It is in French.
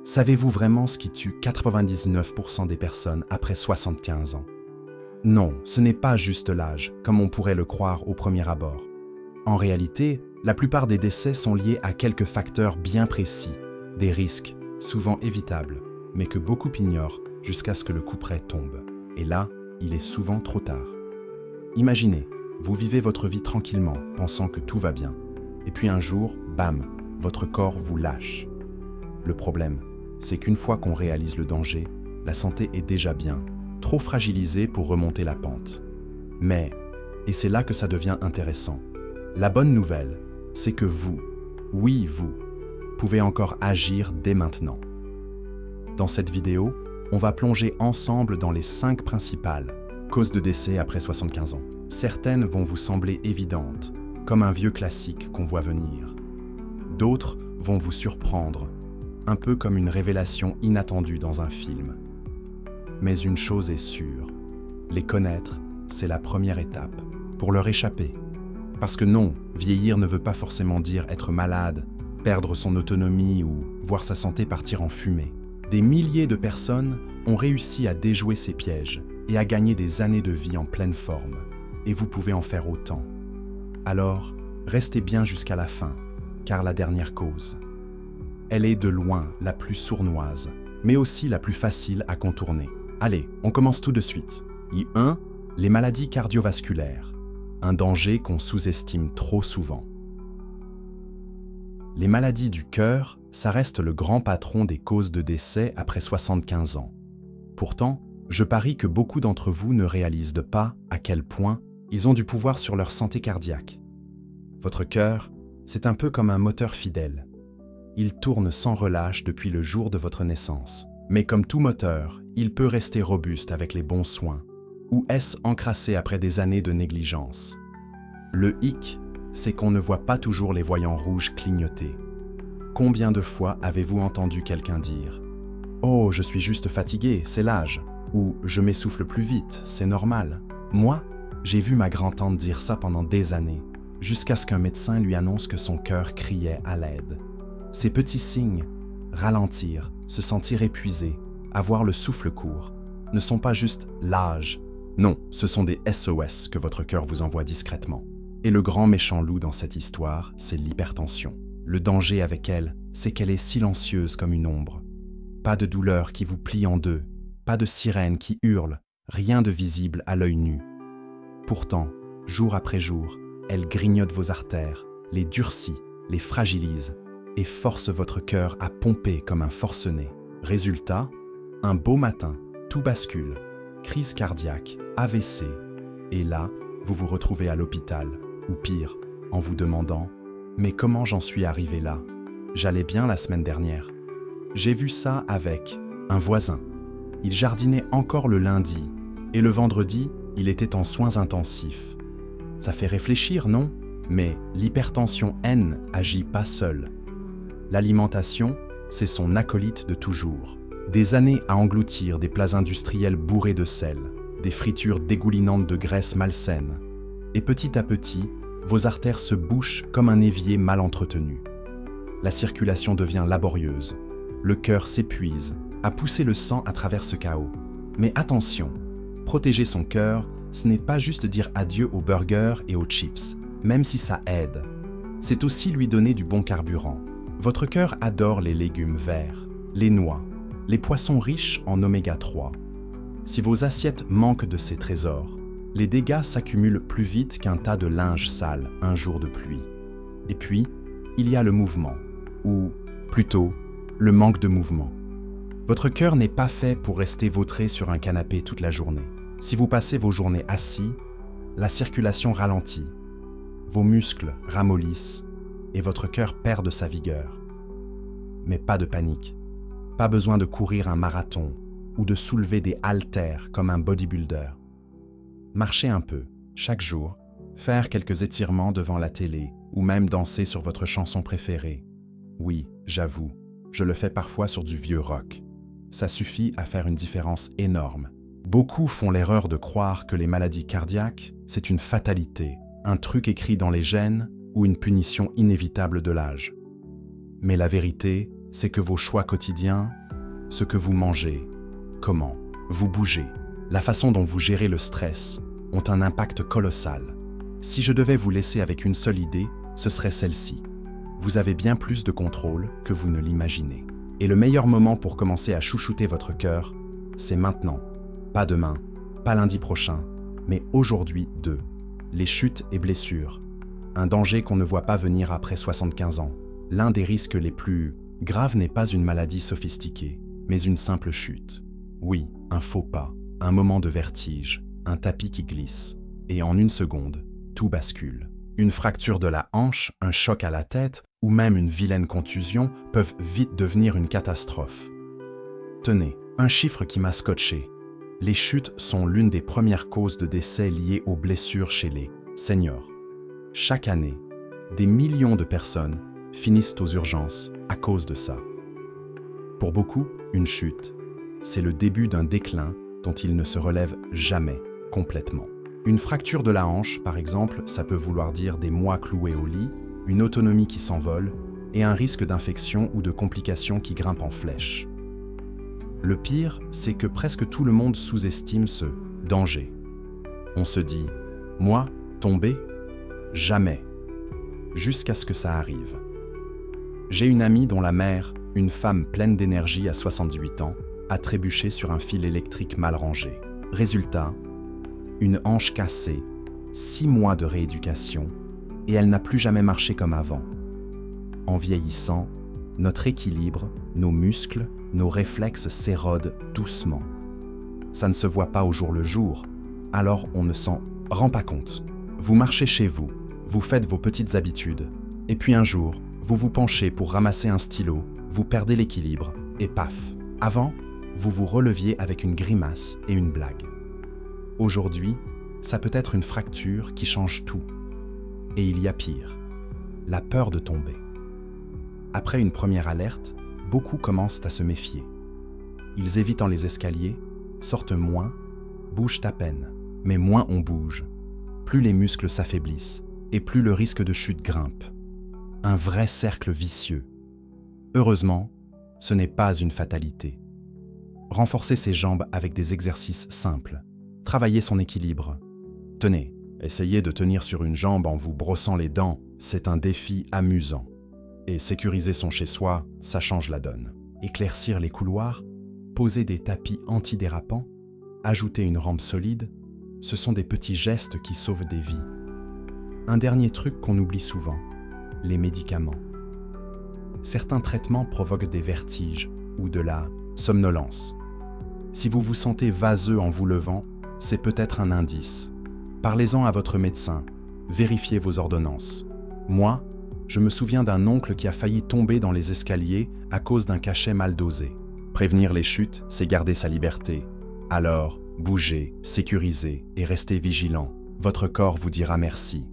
Savez-vous vraiment ce qui tue 99% des personnes après 75 ans? Non, ce n'est pas juste l'âge, comme on pourrait le croire au premier abord. En réalité, la plupart des décès sont liés à quelques facteurs bien précis, des risques, souvent évitables, mais que beaucoup ignorent jusqu'à ce que le couperet tombe. Et là, il est souvent trop tard. Imaginez, vous vivez votre vie tranquillement, pensant que tout va bien. Et puis un jour, bam, votre corps vous lâche. Le problème, c'est qu'une fois qu'on réalise le danger, la santé est déjà bien, trop fragilisée pour remonter la pente. Mais, et c'est là que ça devient intéressant, la bonne nouvelle, c'est que vous, oui vous, pouvez encore agir dès maintenant. Dans cette vidéo, on va plonger ensemble dans les 5 principales causes de décès après 75 ans. Certaines vont vous sembler évidentes, comme un vieux classique qu'on voit venir. D'autres vont vous surprendre, un peu comme une révélation inattendue dans un film. Mais une chose est sûre, les connaître, c'est la première étape pour leur échapper. Parce que non, vieillir ne veut pas forcément dire être malade, perdre son autonomie ou voir sa santé partir en fumée. Des milliers de personnes ont réussi à déjouer ces pièges et à gagner des années de vie en pleine forme. Et vous pouvez en faire autant. Alors, restez bien jusqu'à la fin, car la dernière cause, elle est de loin la plus sournoise, mais aussi la plus facile à contourner. Allez, on commence tout de suite. I1, les maladies cardiovasculaires, un danger qu'on sous-estime trop souvent. Les maladies du cœur, ça reste le grand patron des causes de décès après 75 ans. Pourtant, je parie que beaucoup d'entre vous ne réalisent pas à quel point ils ont du pouvoir sur leur santé cardiaque. Votre cœur, c'est un peu comme un moteur fidèle. Il tourne sans relâche depuis le jour de votre naissance. Mais comme tout moteur, il peut rester robuste avec les bons soins, ou est-ce encrassé après des années de négligence. Le hic, c'est qu'on ne voit pas toujours les voyants rouges clignoter. Combien de fois avez-vous entendu quelqu'un dire « Oh, je suis juste fatigué, c'est l'âge » ou « Je m'essouffle plus vite, c'est normal ». Moi, j'ai vu ma grand-tante dire ça pendant des années, jusqu'à ce qu'un médecin lui annonce que son cœur criait à l'aide. Ces petits signes, ralentir, se sentir épuisé, avoir le souffle court, ne sont pas juste l'âge. Non, ce sont des SOS que votre cœur vous envoie discrètement. Et le grand méchant loup dans cette histoire, c'est l'hypertension. Le danger avec elle, c'est qu'elle est silencieuse comme une ombre. Pas de douleur qui vous plie en deux, pas de sirène qui hurle, rien de visible à l'œil nu. Pourtant, jour après jour, elle grignote vos artères, les durcit, les fragilise et force votre cœur à pomper comme un forcené. Résultat, un beau matin, tout bascule, crise cardiaque, AVC, et là, vous vous retrouvez à l'hôpital, ou pire, en vous demandant « Mais comment j'en suis arrivé là? J'allais bien la semaine dernière. » J'ai vu ça avec un voisin. Il jardinait encore le lundi, et le vendredi, il était en soins intensifs. Ça fait réfléchir, non? Mais l'hypertension N agit pas seule. L'alimentation, c'est son acolyte de toujours. Des années à engloutir des plats industriels bourrés de sel, des fritures dégoulinantes de graisse malsaine. Et petit à petit, vos artères se bouchent comme un évier mal entretenu. La circulation devient laborieuse. Le cœur s'épuise à pousser le sang à travers ce chaos. Mais attention, protéger son cœur, ce n'est pas juste dire adieu aux burgers et aux chips, même si ça aide. C'est aussi lui donner du bon carburant. Votre cœur adore les légumes verts, les noix, les poissons riches en oméga 3. Si vos assiettes manquent de ces trésors, les dégâts s'accumulent plus vite qu'un tas de linge sale un jour de pluie. Et puis, il y a le mouvement, ou plutôt, le manque de mouvement. Votre cœur n'est pas fait pour rester vautré sur un canapé toute la journée. Si vous passez vos journées assis, la circulation ralentit, vos muscles ramollissent et votre cœur perd de sa vigueur. Mais pas de panique. Pas besoin de courir un marathon ou de soulever des haltères comme un bodybuilder. Marchez un peu, chaque jour, faire quelques étirements devant la télé ou même danser sur votre chanson préférée. Oui, j'avoue, je le fais parfois sur du vieux rock. Ça suffit à faire une différence énorme. Beaucoup font l'erreur de croire que les maladies cardiaques, c'est une fatalité, un truc écrit dans les gènes ou une punition inévitable de l'âge. Mais la vérité, c'est que vos choix quotidiens, ce que vous mangez, comment vous bougez, la façon dont vous gérez le stress, ont un impact colossal. Si je devais vous laisser avec une seule idée, ce serait celle-ci. Vous avez bien plus de contrôle que vous ne l'imaginez. Et le meilleur moment pour commencer à chouchouter votre cœur, c'est maintenant. Pas demain, pas lundi prochain, mais aujourd'hui. Les chutes et blessures. Un danger qu'on ne voit pas venir après 75 ans. L'un des risques les plus graves n'est pas une maladie sophistiquée, mais une simple chute. Oui, un faux pas, un moment de vertige, un tapis qui glisse. Et en une seconde, tout bascule. Une fracture de la hanche, un choc à la tête ou même une vilaine contusion peuvent vite devenir une catastrophe. Tenez, un chiffre qui m'a scotché. Les chutes sont l'une des premières causes de décès liées aux blessures chez les seniors. Chaque année, des millions de personnes finissent aux urgences à cause de ça. Pour beaucoup, une chute, c'est le début d'un déclin dont ils ne se relèvent jamais complètement. Une fracture de la hanche, par exemple, ça peut vouloir dire des mois cloués au lit, une autonomie qui s'envole et un risque d'infection ou de complications qui grimpent en flèche. Le pire, c'est que presque tout le monde sous-estime ce danger. On se dit « moi, tomber ? Jamais !» jusqu'à ce que ça arrive. J'ai une amie dont la mère, une femme pleine d'énergie à 68 ans, a trébuché sur un fil électrique mal rangé. Résultat, une hanche cassée, 6 mois de rééducation, et elle n'a plus jamais marché comme avant. En vieillissant, notre équilibre, nos muscles, nos réflexes s'érodent doucement. Ça ne se voit pas au jour le jour, alors on ne s'en rend pas compte. Vous marchez chez vous, vous faites vos petites habitudes, et puis un jour, vous vous penchez pour ramasser un stylo, vous perdez l'équilibre, et paf. Avant, vous vous releviez avec une grimace et une blague. Aujourd'hui, ça peut être une fracture qui change tout. Et il y a pire, la peur de tomber. Après une première alerte, beaucoup commencent à se méfier. Ils évitent les escaliers, sortent moins, bougent à peine. Mais moins on bouge, plus les muscles s'affaiblissent et plus le risque de chute grimpe. Un vrai cercle vicieux. Heureusement, ce n'est pas une fatalité. Renforcer ses jambes avec des exercices simples. Travailler son équilibre. Tenez, essayez de tenir sur une jambe en vous brossant les dents, c'est un défi amusant. Et sécuriser son chez-soi, ça change la donne. Éclaircir les couloirs, poser des tapis antidérapants, ajouter une rampe solide, ce sont des petits gestes qui sauvent des vies. Un dernier truc qu'on oublie souvent, les médicaments. Certains traitements provoquent des vertiges ou de la somnolence. Si vous vous sentez vaseux en vous levant, c'est peut-être un indice. Parlez-en à votre médecin, vérifiez vos ordonnances. Moi, je me souviens d'un oncle qui a failli tomber dans les escaliers à cause d'un cachet mal dosé. Prévenir les chutes, c'est garder sa liberté. Alors, bougez, sécurisez et restez vigilant. Votre corps vous dira merci.